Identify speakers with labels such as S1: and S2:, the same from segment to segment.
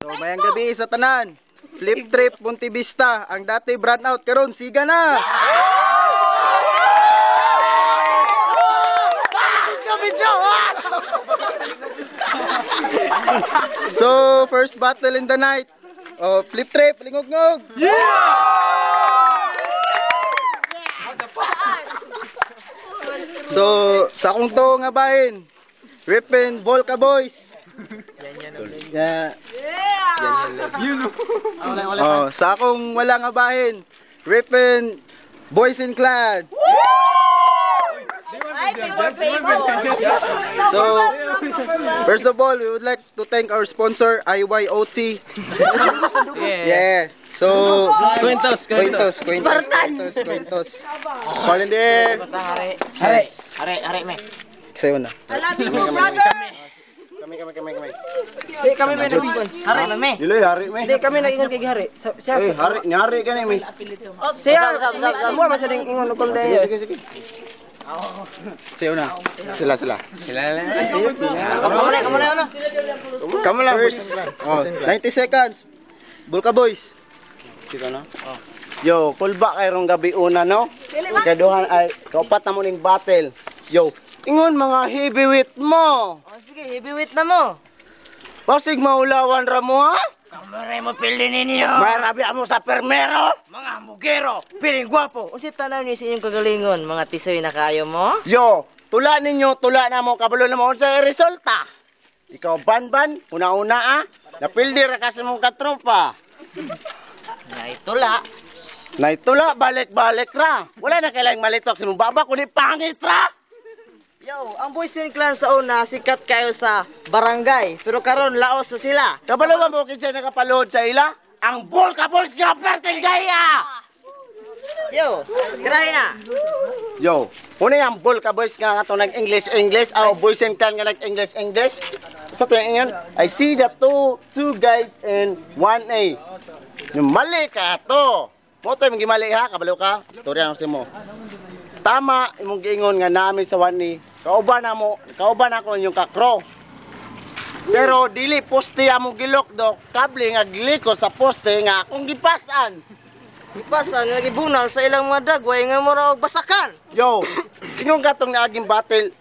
S1: So mayang gabi sa tanan. Flip Trip Monte Vista, ang dati brand out karon siga na. So first battle in the night. Oh, Flip Trip, lingog-ngog. So sa akong to nga bahin, Ripin Volca Boys. Yeah. Oh, sa akong wala nga bahin, Ripin Boys in Clan. So, first of all, we would like to thank our sponsor, IYOT. Yeah. So, Quintos. Volunteer.
S2: Hari, me.
S1: Sa'yo na.
S3: I love you, brother.
S1: Kami.
S2: Di kami may naging hari na me.
S1: Dilo, hari, me.
S2: Di kami nag-ingon kay hari. Siya
S1: Hari ka na, me.
S2: siya mo man siya ding ingon ko dai.
S1: Sige. Sa'yo na. Sila. Kamu lang. First, 90 seconds. Bulka Boys. Kita na? Yo, kulba kay rong gabi una, no? Kaduhan ay kaupat na mo ning battle. Yo, ingon mga heavyweight mo.
S2: Oh sige, heavyweight na mo.
S1: Basig maulawan ra mo, ha?
S2: Kamare mo pili ninyo.
S1: May rabi mo sa permero.
S2: Mga mugero, piling gwapo. Unsa tanaw ni sa inyong kagalingon, mga tisoy na kayo mo?
S1: Yo, tula na mo, kabalo na mo sa resulta. Ikaw banban, una-una, napildi ra ka sa mong katropa. Naitula, balik-balik ra. Wala na kailang malitok sa mong baba, kundi pangit ra.
S2: Yo, ang Boys in Clan sa una sikat kayo sa barangay, pero karon laos na sila.
S1: Kabalo ba mo kinsa nakapalood sa ila? Ang Volca Boys nga perting gaya!
S2: Yo, tirahin na.
S1: Yo, una yung Volca Boys nga nga nag-English, o Boys in Clan nga nag-English. Sa ito yun, I see the two guys in 1A. Yung mali ka to. Mo to yung mali ha, kabalo ka. Storya ang mo. Tama, imong giingon nga namin sa 1A. Kauban ako yung kakro. Pero dili poste among gilokdok, kable nga giliko sa poste nga akong gipasan.
S2: Ipasan nga gibunal sa ilang mga dagway nga mura og basakan.
S1: Yo, ingon gatong naaging battle.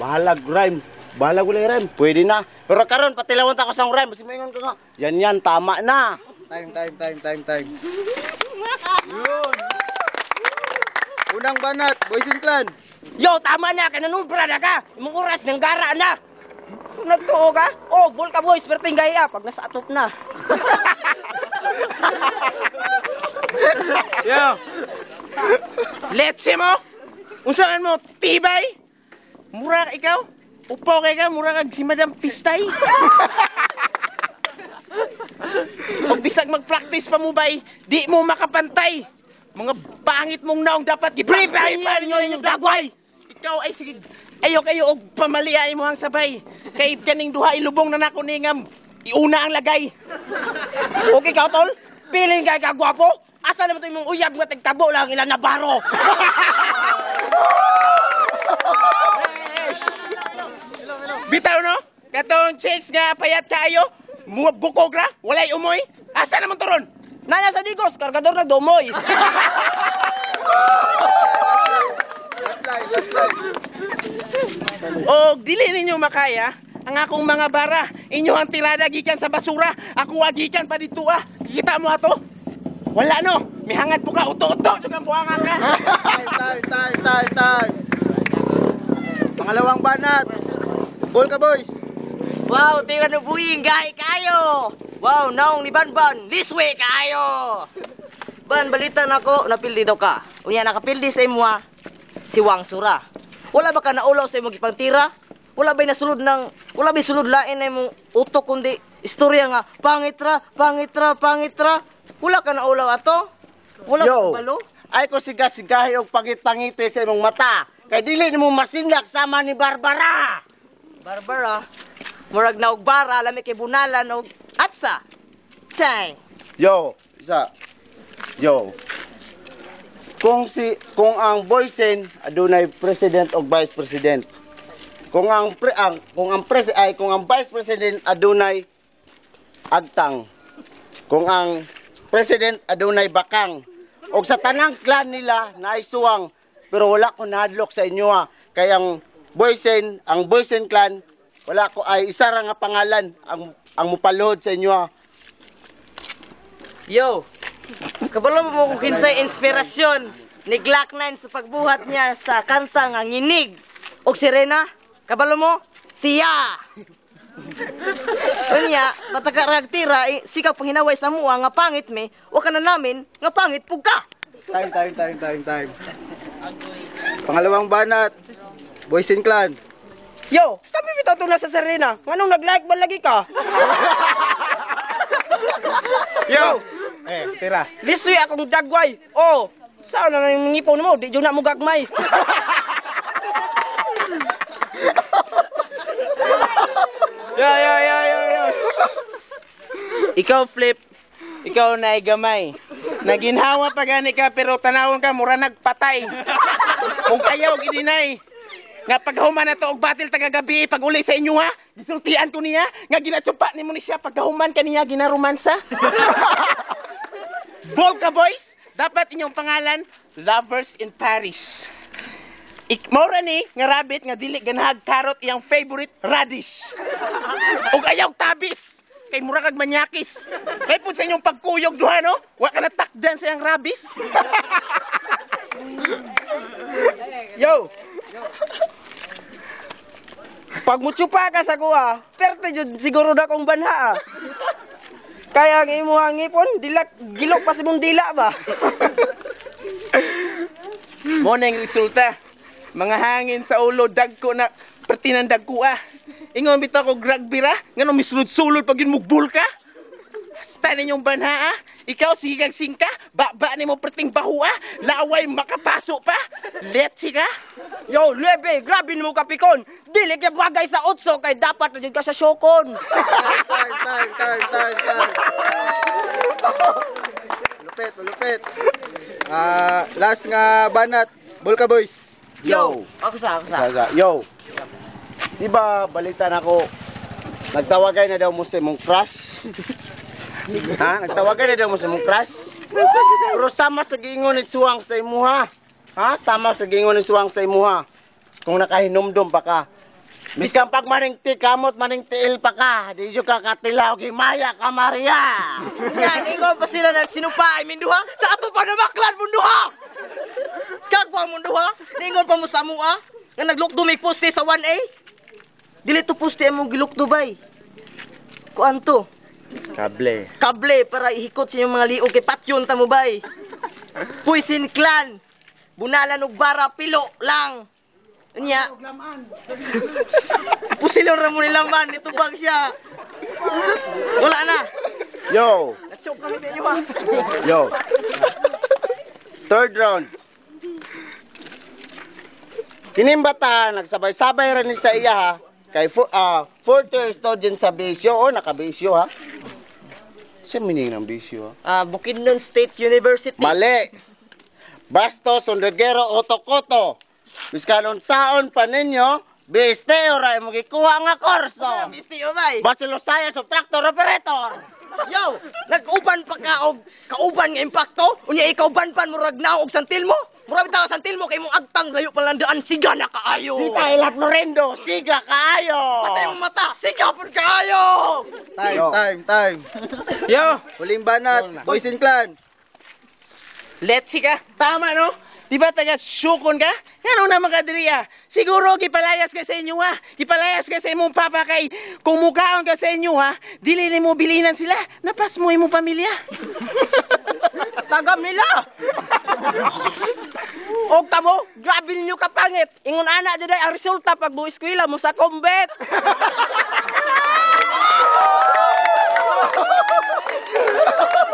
S1: Bahalag rhyme. Bahalag ulay rhyme. Pwede na. Pero karon patilawon ta ko sa rhyme, basi moingon ko nga. Yan tama na. Time. Yun. Unang banat, Boys in Clan.
S2: Yo, tama na, kananumbra na ka. Imong oras ng gara na. Nagtuo ka? Oh, Volca Boys, perting gaya pag nasa atop na.
S1: Yo.
S2: Let's see mo. Unsa mo tibay? Mura ikaw? Upaw kay ka, mura kag si Madam Pistay. Pag bisag mag-practice pa mo bay, di mo makapantay. Mga pangit mong naong dapat i-prepare nyo inyong dagway. Ikaw ay sige, ayo kayo og pamaliay mo ang sabay. Kay kaning duha ilubong na nako ningam, iuna ang lagay. Okay ka tol? Piling kay kagwapo? Asa naman to imong uyab nga tagtabo lang ilan na baro. Bitaw no? Katong chicks nga payat kayo, mga bukog ra, walay umoy. Asa naman to ron? Nana sa Digos, kargador nagdumoy.
S1: Last line.
S2: O dili ninyo makaya ang akong mga bara, inyo ang tirada gikan sa basura, ako gikan pa dito Kita mo ato? Wala no, mihangad po ka, uto-uto, jud ang buhangan ka.
S1: Time. Pangalawang banat, Volca Boys.
S2: Wow, tira no buing, gahi kayo. Wow, naong ni Banban, liswe kayo. Ban, balita nako, napildi daw ka. Unya nakapildi sa imo si Wang Sura. Wala ba ka naulaw sa imong gipangtira? Wala ba'y sulod lain na imong utok kundi istorya nga pangitra. Wala ka naulaw ato? Wala ka balo?
S1: Ay ko siga-sigahi og pangit-pangiti sa imong mata. Kay dili nimo masinlak sama ni Barbara.
S2: Barbara, murag na og bara, lami kay bunalan og atsa. Tsay.
S1: Yo. Kung ang Boysen adunay president o vice president. Kung ang vice president adunay agtang kung ang president adunay bakang og sa tanang clan nila naisuwang pero wala ko nahadlok sa inyo ha. Kay ang Boysen clan wala ko ay isa ra nga pangalan ang mupalod sa inyo ha.
S2: Yo, kabalo mo kung kinsay inspirasyon ni Glock 9 sa pagbuhat niya sa kanta nga Nginig og Sirena? Kabalo mo? Siya! Unya, matakarag tira, sikap panghinaway sa mua nga pangit me, wa ka na namin nga pangit pug ka.
S3: Time. Pangalawang banat, Boysen Clan.
S2: Yo, kami bitaw to na sa Serena. Nganong nag-like ba lagi ka?
S3: Yo! Tira.
S2: Lisoy akong dagway. Oh, saan na yung ngipaw mo? Di dyan na mo gagmay.
S3: Yo. Ikaw, Flip. Ikaw na gamay. Naginhawa pa gani ka pero tanawon ka mura nagpatay. Kung ayaw gidinay. Nga paghuman na to og batil tagagabi pag uli sa inyo ha. Gisultian ko niya nga ginatsupa nimo ni siya pagkahuman kaniya ginaromansa. Volca boys, dapat inyong pangalan Lovers in Paris. Maura ni nga rabbit nga dili ganahag karot iyang favorite radish. Og ayaw tabis kay mura kag manyakis. Kay pud sa inyong pagkuyog duha no, wa ka natakdan sa iyang rabis.
S2: Yo! Pag mutsupa ka sa kuha, perte jud siguro na kong banha. Kaya ang imuhang ngipon, gilok pa si mong dila ba?
S3: Mo na yung resulta. Mga hangin sa ulo, dagko na, pertinan dagko ah. Ingon bitaw ko rugby ra, nga no misulod-sulod pag yun mugbul ka. Hasta ninyong banha ah. Ikaw sige kag singka, baba ni mo perting bahu ah. Laway makapasok pa. Let's ka.
S2: Yo, lebe, grabe mo kapikon. Dili kay bagay sa utso kay dapat na jud ka sa syokon.
S3: Time.
S1: Malupit.
S3: Last nga banat, Volca boys.
S2: Yo, ako sa.
S1: Yo. Diba balita na ko nagtawagay na daw mo sa imong crush? Ha? Nagtawagay na daw mo sa imong crush? Pero sama sa gingon ni suwang sa imuha. Ha? Sama sa gingon ni suwang sa imuha. Kung nakahinumdum pa ka. Miskan pag maning kamot maning tiil pa ka. Di jud ka katilaw gimaya ka Maria.
S2: Yan, ingon pa sila nagsinupa ay minduha sa ato pa na baklan munduha. Kagwa munduha, ningon pa mo sa mua nga naglukdo may poste sa 1A. Dili to poste mo gilukdo bay. Kuan to? Kable para ihikot sa inyong mga liog kay patyon ta mo bay. Boysen Clan. Bunalan og bara pilo lang. Unya. Pusilon ra mo nila man itubag siya. Wala na.
S1: Yo.
S2: Natchok kami sa inyo ha.
S1: Yo. Third round. Kinimbata nagsabay-sabay ra ni sa iya ha. Kay fourth year student sa Bisyo o naka-Bisyo ha. Sa meaning ng Bisyo ha?
S2: Bukidnon State University.
S1: Mali. Bastos, Sondegero, Otokoto. Biskan unsaon pa ninyo, bisteo ra mo gikuha nga kurso.
S2: Bisteo bay.
S1: Bachelor Science of Tractor Operator.
S2: Yo, nag-uban pa ka og kauban nga impakto? Unya ikaw banpan mo ragnaw og santil mo? Mura bitaw santil mo kay mong agtang layo palandaan siga na kaayo.
S1: Di tayo lahat Lorendo, siga kaayo.
S2: Patay mong mata, siga pud kaayo.
S3: Time. Yo, huling banat, Boysen Clan. Let's ka. Tama no? Di ba taga syukon ka? Ano na makadiriya? Siguro gipalayas ka sa inyo ha. Gipalayas ka sa imong papa kay kung mukaon ka sa inyo ha, dili nimo bilinan sila. Napas mo imong pamilya.
S2: Tagam nila. Og kamo, grabe ninyo kapangit. Ingon ana jud ang resulta pag buo eskwela mo sa kombet.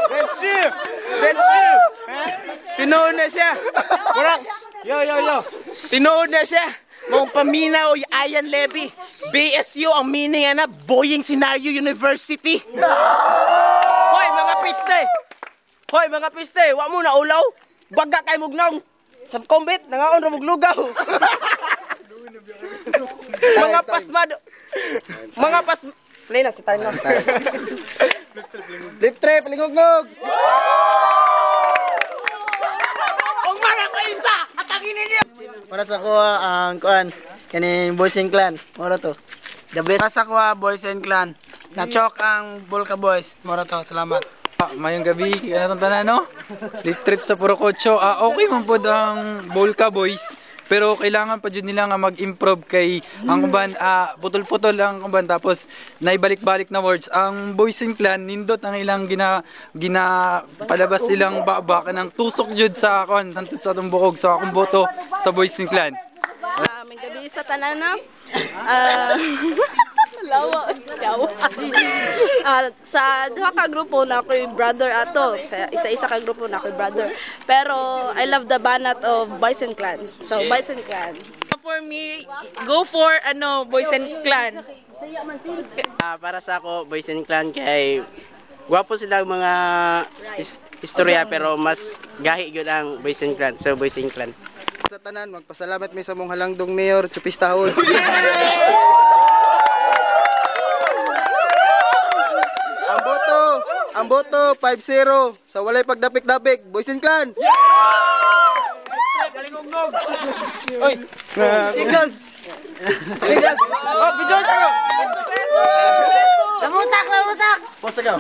S3: That's true. Tinood na siya. Kurang. Yo. Tinood na siya. Mong paminaw Ayan Levy. BSU ang meaning na Boying Scenario University.
S2: Hoy mga piste, wa mo na ulaw. Baga kay mugnong. Sa kombet nangaon ra muglugaw. Mga pasmado. Play na si time na.
S1: Lip trip, lingog-ngog.
S2: Kung mga pa isa, atangin ninyo!
S3: Para sa ko ang kuan kani Boys and Clan. Moro to. The best. Para sa ko Boys and Clan. Na-chok ang Bulka Boys. Moro to. Salamat.
S4: Mayong gabi, ano itong tanan, no? Late trip sa Purokotso. Okay man po ang Bulka Boys. Pero kailangan pa dyan nila nga mag-improve kay ang kuban, putol-putol ang kuban. Tapos, naibalik-balik na words. Ang Boys and Clan, nindot ang ilang palabas ilang baka ng tusok jud sa kuan, tantud sa atong bukog. So, akong boto sa Boys and Clan.
S5: May gabi sa tanan. Lawa. Sa duha ka grupo na ako'y brother ato. Sa isa-isa ka grupo na ako'y brother. Pero I love the banat of Boys and Clan. So Boys and Clan.
S6: For me, go for Boys and Clan.
S3: Para sa ako Boys and Clan kay gwapo silang mga istorya pero mas gahi gyud ang Boys and Clan. So Boys and Clan. Sa tanan magpasalamat mi sa mong halangdong mayor Chupistahon. Ang boto 5-0 sa walay pagdapik-dapik Boys and Clan.
S4: Oy!
S3: Singles.
S2: Oh, video tayo! Lamutak!
S3: Post ka.